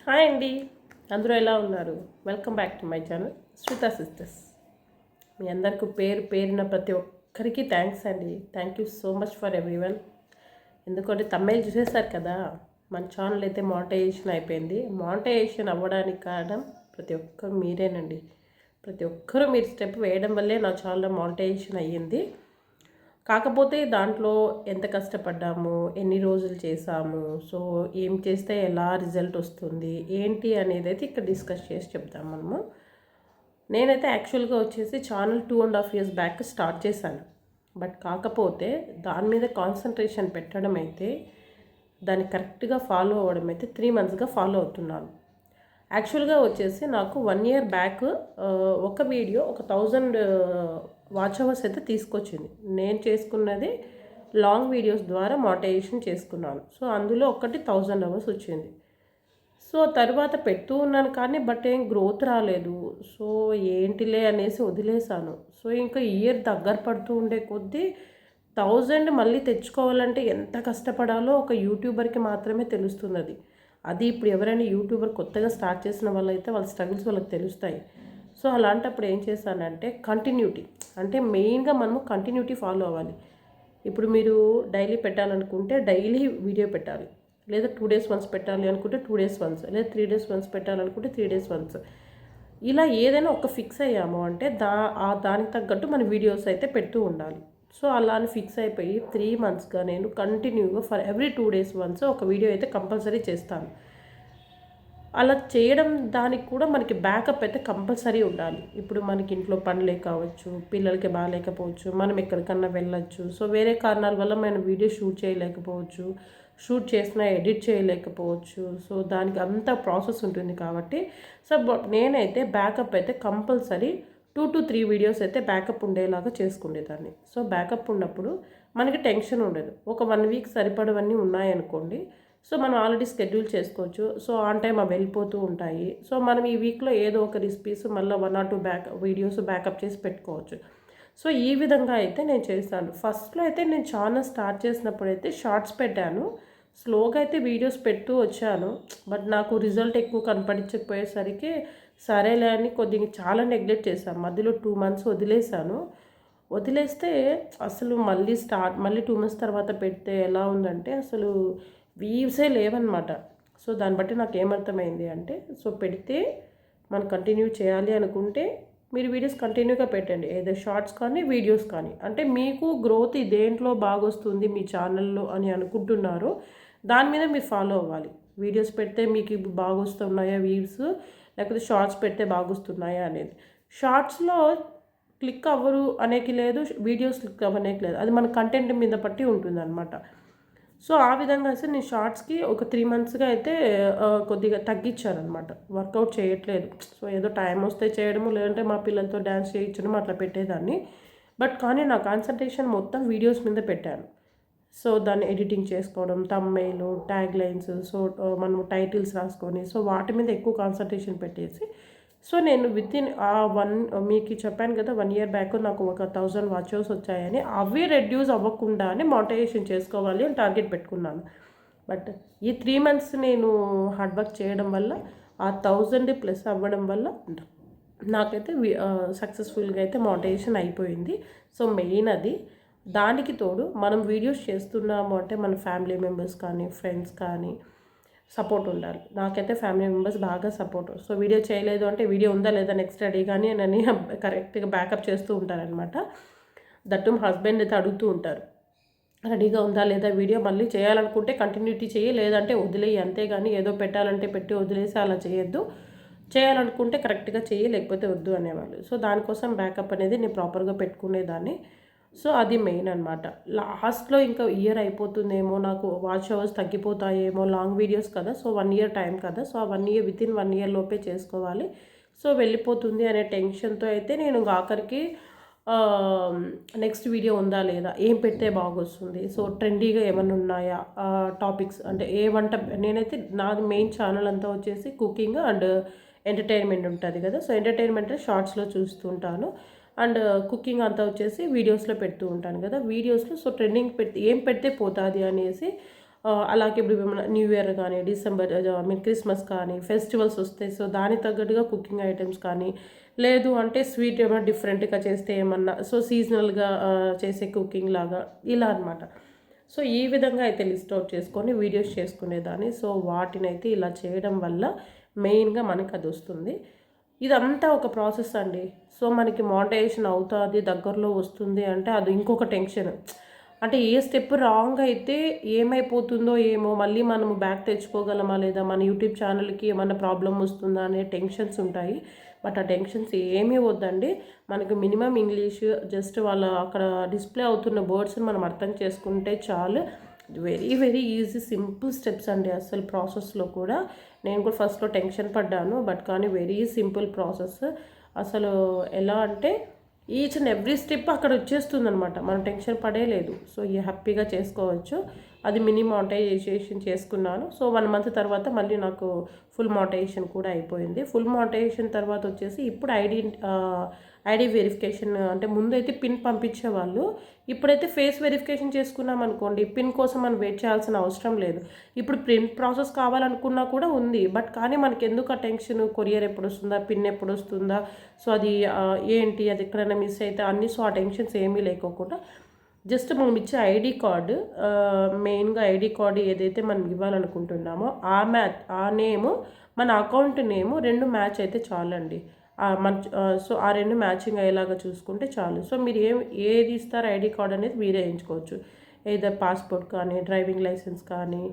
Hi అండి, అందరూ ఎలా ఉన్నారు? Welcome back to my channel Shweta sisters. మీ అందరికీ పేరు పేరున ప్రతి ఒక్కరికి థ్యాంక్స్ అండి. Thank you so much for everyone. ఎందుకంటే తమిళ్ చూసేసారు కదా, మన ఛానల్ అయితే మానిటైజేషన్ అయిపోయింది. మానిటైజేషన్ అవ్వడానికి కారణం ప్రతి ఒక్కరు మీరేనండి. ప్రతి ఒక్కరూ మీరు స్టెప్ వేయడం వల్లే నా ఛానల్లో మానిటైజేషన్ అయ్యింది. కాకపోతే దాంట్లో ఎంత కష్టపడ్డాము, ఎన్ని రోజులు చేసాము, సో ఏం చేస్తే ఎలా రిజల్ట్ వస్తుంది ఏంటి అనేది అయితే ఇక్కడ డిస్కస్ చేసి చెప్తాం మనము. నేనైతే యాక్చువల్గా వచ్చేసి ఛానల్ 2.5 years బ్యాక్ స్టార్ట్ చేశాను. బట్ కాకపోతే దాని మీద కాన్సన్ట్రేషన్ పెట్టడం అయితే, దాన్ని కరెక్ట్గా ఫాలో అవ్వడం అయితే 3 monthsగా ఫాలో అవుతున్నాను. యాక్చువల్గా వచ్చేసి నాకు 1 year బ్యాక్ ఒక వీడియో ఒక 1000 వాచ్ అవర్స్ అయితే తీసుకొచ్చింది. నేను చేసుకున్నది లాంగ్ వీడియోస్ ద్వారా మానిటైజేషన్ చేసుకున్నాను. సో అందులో ఒకటి 1000 hours వచ్చింది. సో తర్వాత పెడుతూ ఉన్నాను కానీ బట్ ఏం గ్రోత్ రాలేదు. సో ఏంటిలే అనేసి వదిలేసాను. సో ఇంకా ఇయర్ దగ్గర పడుతూ ఉండే కొద్దీ 1000 మళ్ళీ తెచ్చుకోవాలంటే ఎంత కష్టపడాలో ఒక యూట్యూబర్కి మాత్రమే తెలుస్తున్నది. అది ఇప్పుడు ఎవరైనా యూట్యూబర్ కొత్తగా స్టార్ట్ చేసిన వాళ్ళైతే వాళ్ళ స్ట్రగుల్స్ వాళ్ళకి తెలుస్తాయి. సో అలాంటప్పుడు ఏం చేశానంటే కంటిన్యూటీ, అంటే మెయిన్గా మనము కంటిన్యూటీ ఫాలో అవ్వాలి. ఇప్పుడు మీరు డైలీ పెట్టాలనుకుంటే డైలీ వీడియో పెట్టాలి, లేదా 2 days వన్స్ పెట్టాలి అనుకుంటే 2 days వన్స్, లేదా 3 days వన్స్ పెట్టాలనుకుంటే 3 days వన్స్. ఇలా ఏదైనా ఒక ఫిక్స్ అయ్యాము అంటే దానికి తగ్గట్టు మన వీడియోస్ అయితే పెడుతూ ఉండాలి. సో అలా అని ఫిక్స్ అయిపోయి 3 monthsగా నేను కంటిన్యూగా ఫర్ ఎవ్రీ 2 days వన్స్ ఒక వీడియో అయితే కంపల్సరీ చేస్తాను. అలా చేయడం దానికి కూడా మనకి బ్యాకప్ అయితే కంపల్సరీ ఉండాలి. ఇప్పుడు మనకి ఇంట్లో పనులే కావచ్చు, పిల్లలకి బాగాలేకపోవచ్చు, మనం ఎక్కడికన్నా వెళ్ళొచ్చు. సో వేరే కారణాల వల్ల మనం వీడియో షూట్ చేయలేకపోవచ్చు, షూట్ చేసినా ఎడిట్ చేయలేకపోవచ్చు. సో దానికి అంత ప్రాసెస్ ఉంటుంది కాబట్టి సో నేనైతే బ్యాకప్ అయితే కంపల్సరీ 2 to 3 వీడియోస్ అయితే బ్యాకప్ ఉండేలాగా చేసుకునేదాన్ని. సో బ్యాకప్ ఉన్నప్పుడు మనకి టెన్షన్ ఉండదు. ఒక 1 week సరిపడవన్నీ ఉన్నాయనుకోండి, సో మనం ఆల్రెడీ షెడ్యూల్ చేసుకోవచ్చు. సో ఆన్ టైం అవి వెళ్ళిపోతూ ఉంటాయి. సో మనం ఈ వీక్లో ఏదో ఒక రెసిపీస్ మళ్ళీ 1 or 2 వీడియోస్ బ్యాకప్ చేసి పెట్టుకోవచ్చు. సో ఈ విధంగా అయితే నేను చేస్తాను. ఫస్ట్లో అయితే నేను ఛానల్ స్టార్ట్ చేసినప్పుడు అయితే షార్ట్స్ పెట్టాను. స్లోగా అయితే వీడియోస్ పెడుతూ వచ్చాను. బట్ నాకు రిజల్ట్ ఎక్కువ కనపడించకపోయేసరికి సరేలే అని కొద్దిగా చాలా నెగ్లెక్ట్ చేశాను. మధ్యలో 2 months వదిలేసాను. వదిలేస్తే అసలు మళ్ళీ 2 months తర్వాత పెడితే ఎలా ఉందంటే అసలు వ్యూసే లేవన్నమాట. సో దాన్ని బట్టి నాకు ఏమర్థమైంది అంటే, సో పెడితే మనం కంటిన్యూ చేయాలి అనుకుంటే మీరు వీడియోస్ కంటిన్యూగా పెట్టండి, ఏదో షార్ట్స్ కానీ వీడియోస్ కానీ. అంటే మీకు గ్రోత్ దేంట్లో బాగొస్తుంది మీ ఛానల్లో అని అనుకుంటున్నారో దాని మీద మీరు ఫాలో అవ్వాలి. వీడియోస్ పెడితే మీకు బాగొస్తున్నాయా వ్యూస్, లేకపోతే షార్ట్స్ పెడితే బాగొస్తున్నాయా అనేది. షార్ట్స్లో క్లిక్ అవ్వరు అనేకి లేదు, వీడియోస్ క్లిక్ అవ్వనేకి లేదు. అది మన కంటెంట్ మీద బట్టి ఉంటుంది అనమాట. సో ఆ విధంగా అయితే నేను షార్ట్స్కి ఒక 3 monthsగా అయితే కొద్దిగా తగ్గించానమాట. వర్కౌట్ చేయట్లేదు. సో ఏదో టైం వస్తే చేయడము, లేదంటే మా పిల్లలతో డ్యాన్స్ చేయించడం అట్లా పెట్టేదాన్ని. బట్ కానీ నా కాన్సన్ట్రేషన్ మొత్తం వీడియోస్ మీద పెట్టాను. సో దాన్ని ఎడిటింగ్ చేసుకోవడం, థంబ్నెయిల్, ట్యాగ్ లైన్స్, సో మనం టైటిల్స్ రాసుకొని సో వాటి మీద ఎక్కువ కాన్సన్ట్రేషన్ పెట్టేసి సో నేను వితిన్ మీకు చెప్పాను కదా 1 year బ్యాక్ నాకు ఒక 1000 వాచ్ అవర్స్ వచ్చాయని, అవి రెడ్యూస్ అవ్వకుండానే మానిటైజేషన్ చేసుకోవాలి అని టార్గెట్ పెట్టుకున్నాను. బట్ ఈ 3 months నేను హార్డ్ వర్క్ చేయడం వల్ల ఆ 1000 ప్లస్ అవ్వడం వల్ల నాకైతే సక్సెస్ఫుల్గా అయితే మానిటైజేషన్ అయిపోయింది. సో మెయిన్ అది. దానికి తోడు మనం వీడియోస్ చేస్తున్నాము అంటే మన ఫ్యామిలీ మెంబర్స్ కానీ ఫ్రెండ్స్ కానీ సపోర్ట్ ఉండాలి. నాకైతే ఫ్యామిలీ మెంబర్స్ బాగా సపోర్ట్. సో వీడియో చేయలేదు అంటే వీడియో ఉందా లేదా నెక్స్ట్ రెడీ కానీ నన్ను కరెక్ట్గా బ్యాకప్ చేస్తూ ఉంటారనమాట. దట్టు మా హస్బెండ్ అయితే అడుగుతూ ఉంటారు, రెడీగా ఉందా లేదా వీడియో, మళ్ళీ చేయాలనుకుంటే కంటిన్యూటీ చేయి, లేదంటే వదిలేయి, అంతేగాని ఏదో పెట్టాలంటే పెట్టి వదిలేసి అలా చేయొద్దు, చేయాలనుకుంటే కరెక్ట్గా చేయి, లేకపోతే వద్దు అనేవాళ్ళు. సో దానికోసం బ్యాకప్ అనేది నేను ప్రాపర్గా పెట్టుకునేదాన్ని. సో అది మెయిన్ అనమాట. లాస్ట్లో ఇంకా ఇయర్ అయిపోతుందేమో, నాకు వాచ్ అవర్స్ తగ్గిపోతాయేమో, లాంగ్ వీడియోస్ కదా, సో 1 year టైం కదా, సో ఆ 1 year వితిన్ 1 year లోపే చేసుకోవాలి, సో వెళ్ళిపోతుంది అనే టెన్షన్తో అయితే నేను ఆఖరికి నెక్స్ట్ వీడియో ఉందా లేదా, ఏం పెడితే బాగొస్తుంది, సో ట్రెండీగా ఏమైనా ఉన్నాయా టాపిక్స్, అంటే ఏ వంట. నేనైతే నాది మెయిన్ ఛానల్ అంతా వచ్చేసి కుకింగ్ అండ్ ఎంటర్టైన్మెంట్ ఉంటుంది కదా, సో ఎంటర్టైన్మెంట్ షార్ట్స్లో చూస్తుంటాను, అండ్ కుకింగ్ అంతా వచ్చేసి వీడియోస్లో పెడుతూ ఉంటాను కదా. వీడియోస్లో సో ట్రెండింగ్ ఏం పెడితే పోతుంది అనేసి అలాగే ఇప్పుడు ఏమైనా న్యూ ఇయర్ కానీ డిసెంబర్ క్రిస్మస్ కానీ ఫెస్టివల్స్ వస్తాయి. సో దానికి తగ్గట్టుగా కుకింగ్ ఐటమ్స్ కానీ, లేదు అంటే స్వీట్ ఏమైనా డిఫరెంట్గా చేస్తే ఏమన్నా సో సీజనల్గా చేసే కుకింగ్ లాగా ఇలా అనమాట. సో ఈ విధంగా అయితే లిస్ట్ అవుట్ చేసుకొని వీడియోస్ చేసుకునేదాన్ని. సో వాటినైతే ఇలా చేయడం వల్ల మెయిన్గా మనకి అది వస్తుంది. ఇదంతా ఒక ప్రాసెస్ అండి. సో మనకి మోనిటైజేషన్ అవుతుంది, దగ్గరలో వస్తుంది అంటే అది ఇంకొక టెన్షన్. అంటే ఏ స్టెప్ రాంగ్ అయితే ఏమైపోతుందో ఏమో, మళ్ళీ మనము బ్యాక్ తెచ్చుకోగలమా లేదా, మన యూట్యూబ్ ఛానల్కి ఏమన్నా ప్రాబ్లం వస్తుందా అనే టెన్షన్స్ ఉంటాయి. బట్ ఆ టెన్షన్స్ ఏమీ వద్దండి. మనకు మినిమం ఇంగ్లీష్ జస్ట్ వాళ్ళ అక్కడ డిస్ప్లే అవుతున్న వర్డ్స్ని మనం అర్థం చేసుకుంటే చాలు. Very very easy simple steps అండి. అసలు ప్రాసెస్లో కూడా నేను కూడా ఫస్ట్లో టెన్షన్ పడ్డాను, బట్ కానీ వెరీ సింపుల్ ప్రాసెస్. అసలు ఎలా అంటే ఈచ్ అండ్ ఎవ్రీ స్టెప్ అక్కడ వచ్చేస్తుంది అనమాట, మనం టెన్షన్ పడే లేదు. సో ఈ హ్యాపీగా చేసుకోవచ్చు. అది మినీ మానిటైజేషన్ చేసుకున్నాను. సో 1 మంత్ తర్వాత మళ్ళీ నాకు ఫుల్ మానిటైజేషన్ కూడా అయిపోయింది. ఫుల్ మానిటైజేషన్ తర్వాత వచ్చేసి ఇప్పుడు ఐడి వెరిఫికేషన్, అంటే ముందు అయితే పిన్ పంపించేవాళ్ళు, ఇప్పుడైతే ఫేస్ వెరిఫికేషన్ చేసుకున్నాం అనుకోండి, పిన్ కోసం మనం వెయిట్ చేయాల్సిన అవసరం లేదు. ఇప్పుడు పిన్ ప్రాసెస్ కావాలనుకున్నా కూడా ఉంది, బట్ కానీ మనకి ఎందుకు ఆ టెన్షన్, కొరియర్ ఎప్పుడు వస్తుందా, పిన్ ఎప్పుడు వస్తుందా, సో అది ఏంటి, అది ఎక్కడైనా మిస్ అయితే అన్నీ, సో ఆ టెన్షన్స్ ఏమీ లేకోకుండా జస్ట్ మనం ఇచ్చే ఐడి కార్డు, మెయిన్గా ఐడి కార్డు ఏదైతే మనం ఇవ్వాలనుకుంటున్నామో ఆ నేము, మన అకౌంట్ నేము 2 మ్యాచ్ అయితే చాలండి. సో ఆ 2 మ్యాచింగ్ అయ్యేలాగా చూసుకుంటే చాలు. సో మీరు ఏది ఇస్తారో ఐడి కార్డ్ అనేది మీరే ఎంచుకోవచ్చు. ఏదో పాస్పోర్ట్ కానీ, డ్రైవింగ్ లైసెన్స్ కానీ,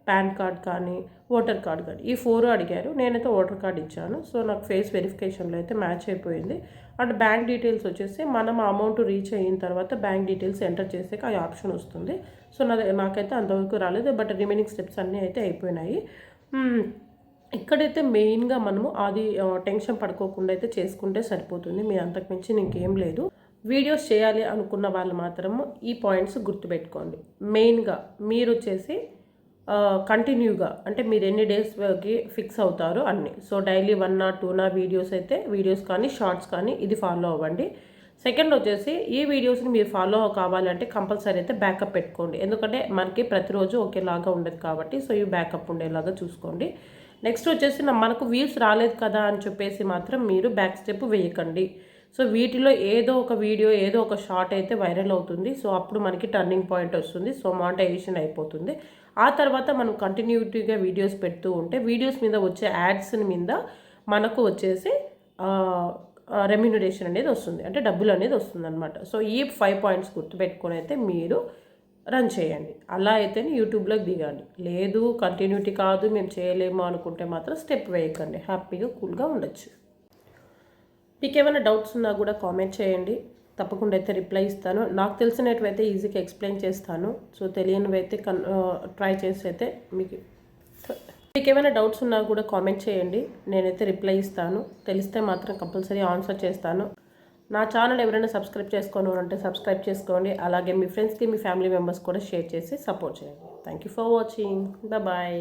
పాన్ కార్డ్ కానీ, ఓటర్ కార్డ్ కానీ, ఈ 4 అడిగారు. నేనైతే ఓటర్ కార్డ్ ఇచ్చాను. సో నాకు ఫేస్ వెరిఫికేషన్లో అయితే మ్యాచ్ అయిపోయింది. అండ్ బ్యాంక్ డీటెయిల్స్ వచ్చేసి మనం అమౌంట్ రీచ్ అయిన తర్వాత బ్యాంక్ డీటెయిల్స్ ఎంటర్ చేసాక ఆ ఆప్షన్ వస్తుంది. సో నాకైతే అంతవరకు రాలేదు, బట్ రిమైనింగ్ స్టెప్స్ అన్నీ అయితే అయిపోయినాయి. ఇక్కడైతే మెయిన్గా మనము అది టెన్షన్ పడుకోకుండా అయితే చేసుకుంటే సరిపోతుంది. మీరు అంతకుమించి ఇంకేం లేదు. వీడియోస్ చేయాలి అనుకున్న వాళ్ళు మాత్రము ఈ పాయింట్స్ గుర్తుపెట్టుకోండి. మెయిన్గా మీరు వచ్చేసి కంటిన్యూగా, అంటే మీరు ఎన్ని డేస్కి ఫిక్స్ అవుతారో అన్నీ, సో డైలీ 1 or 2 వీడియోస్ కానీ షార్ట్స్ కానీ ఇది ఫాలో అవ్వండి. సెకండ్ వచ్చేసి ఈ వీడియోస్ని మీరు ఫాలో కావాలంటే కంపల్సరీ అయితే బ్యాకప్ పెట్టుకోండి, ఎందుకంటే మనకి ప్రతిరోజు ఒకేలాగా ఉండదు కాబట్టి. సో ఇవి బ్యాకప్ ఉండేలాగా చూసుకోండి. నెక్స్ట్ వచ్చేసి మనకు వ్యూస్ రాలేదు కదా అని చెప్పేసి మాత్రం మీరు బ్యాక్ స్టెప్ వేయకండి. సో వీటిలో ఏదో ఒక వీడియో, ఏదో ఒక షార్ట్ అయితే వైరల్ అవుతుంది. సో అప్పుడు మనకి టర్నింగ్ పాయింట్ వస్తుంది. సో మానిటైజేషన్ అయిపోతుంది. ఆ తర్వాత మనం కంటిన్యూటీగా వీడియోస్ పెడుతూ ఉంటే వీడియోస్ మీద వచ్చే యాడ్స్ మీద మనకు వచ్చేసి రెమ్యూనరేషన్ అనేది వస్తుంది, అంటే డబ్బులు అనేది వస్తుంది అనమాట. సో ఈ 5 పాయింట్స్ గుర్తుపెట్టుకొని అయితే మీరు రన్ చేయండి. అలా అయితేనే యూట్యూబ్లోకి దిగాలి. లేదు కంటిన్యూటీ కాదు, మేము చేయలేము అనుకుంటే మాత్రం స్టెప్ వేయకండి, హ్యాపీగా కూల్గా ఉండొచ్చు. మీకు ఏమైనా డౌట్స్ ఉన్నా కూడా కామెంట్ చేయండి, తప్పకుండా అయితే రిప్లై ఇస్తాను. నాకు తెలిసినట్టువైతే ఈజీగా ఎక్స్ప్లెయిన్ చేస్తాను. సో తెలియనివైతే ట్రై చేసి అయితే మీకు ఏమైనా డౌట్స్ ఉన్నా కూడా కామెంట్ చేయండి, నేనైతే రిప్లై ఇస్తాను. తెలిస్తే మాత్రం కంపల్సరీ ఆన్సర్ చేస్తాను. నా ఛానల్ ఎవరైనా సబ్స్క్రైబ్ చేసుకోవాలంటే సబ్స్క్రైబ్ చేసుకోండి. అలాగే మీ ఫ్రెండ్స్కి, మీ ఫ్యామిలీ మెంబర్స్ కూడా షేర్ చేసి సపోర్ట్ చేయండి. Thank you for watching. Bye.